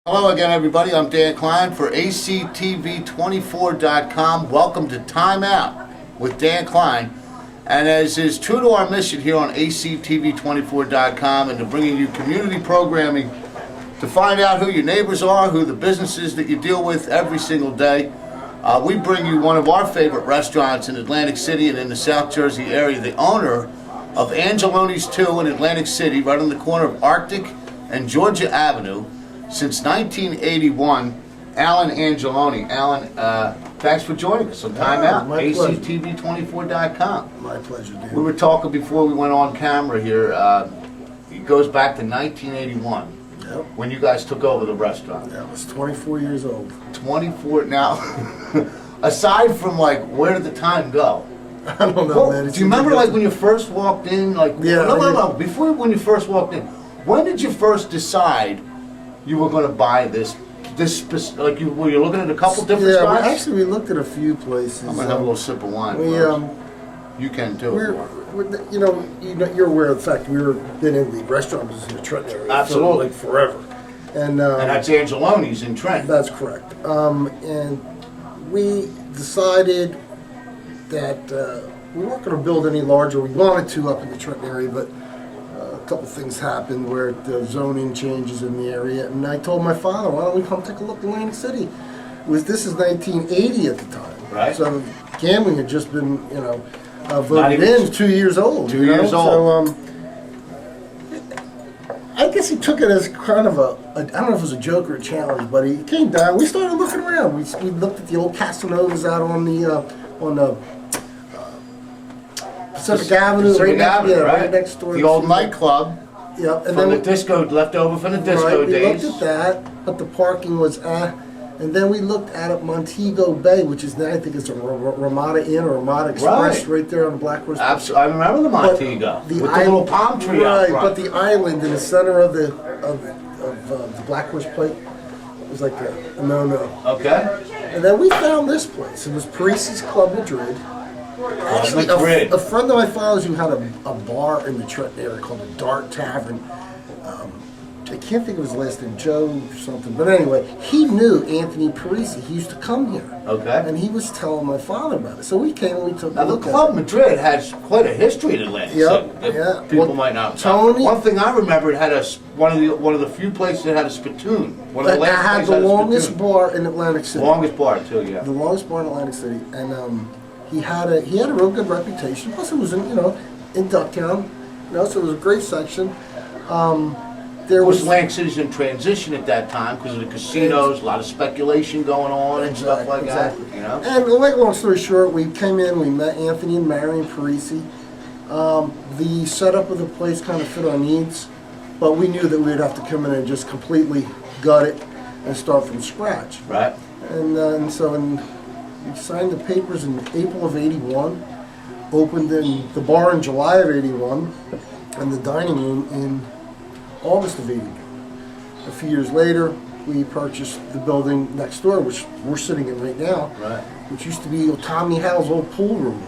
Hello again, everybody. I'm Dan Klein for ACTV24.com. Welcome to Time Out with Dan Klein. And as is true to our mission here on ACTV24.com and to bringing you community programming to find out who your neighbors are, who the businesses that you deal with every single day, we bring you one of our favorite restaurants in Atlantic City and in the South Jersey area, the owner of Angelonis 2 in Atlantic City, right on the corner of Arctic and Georgia Avenue. Since 1981, Alan Angeloni. Alan, thanks for joining us on Time Out, ACTV24.com. My pleasure, Dan. We were talking before we went on camera here. It goes back to 1981, when you guys took over the restaurant. Yeah, I was 24 years old. 24 now. Aside from where did the time go? I don't know, man. Do you remember when you first walked in? No. Before when you first walked in, when did you first decide you were going to buy this? Were you looking at a couple different spots? Yeah, actually we looked at a few places. I'm gonna have a little sip of wine. You can too. You're aware of the fact we've been in the restaurant business in the Trenton area Absolutely. for forever, and that's Angeloni's in Trenton. That's correct. And we decided that we weren't going to build any larger. We wanted to up in the Trenton area, but a couple things happened where the zoning changes in the area, and I told my father, why don't we come take a look at Atlantic City? This is 1980 at the time, right? So gambling had just been, voted in, 2 years old. 2 years old. So I guess he took it as kind of I don't know if it was a joke or a challenge, but he came down. We started looking around. We looked at the old Casanovas out on the Pacific Avenue, right next door. The old nightclub. Yeah, and from the disco, left over from the disco days. We looked at that, but the parking was and then we looked at Montego Bay, which is now, I think it's a Ramada Inn or Ramada Express, right there on the Black Horse. Absolutely, I remember the Montego with the little palm tree out front. But the island in the center of the Black Horse plate was like a no-no. Okay. And then we found this place. It was Parisi's Club Madrid. Actually, a friend of my father's who had a bar in the Trenton area called the Dart Tavern. I can't think of his last name, Joe or something. But anyway, he knew Anthony Parisi. He used to come here. Okay. And he was telling my father about it. So we came and we took a look at it. The Club Madrid has quite a history in Atlantic City. Yeah. People might not. Tony. One thing I remember, it had one of the few places that had a spittoon. One of the last had the longest bar in Atlantic City. Longest bar too, yeah. The longest bar in Atlantic City, and he had a real good reputation. Plus, it was in Ducktown, so it was a great section. There was Atlantic City's in transition at that time because of the casinos, a lot of speculation going on and stuff like that. And to make a long story short, we came in, we met Anthony and Marion Parisi. The setup of the place kind of fit our needs, but we knew that we'd have to come in and just completely gut it and start from scratch. Right. And so we signed the papers in April of '81, opened in the bar in July of '81, and the dining room in August of '81. A few years later, we purchased the building next door, which we're sitting in right now, right, which used to be Tommy Howe's old pool room.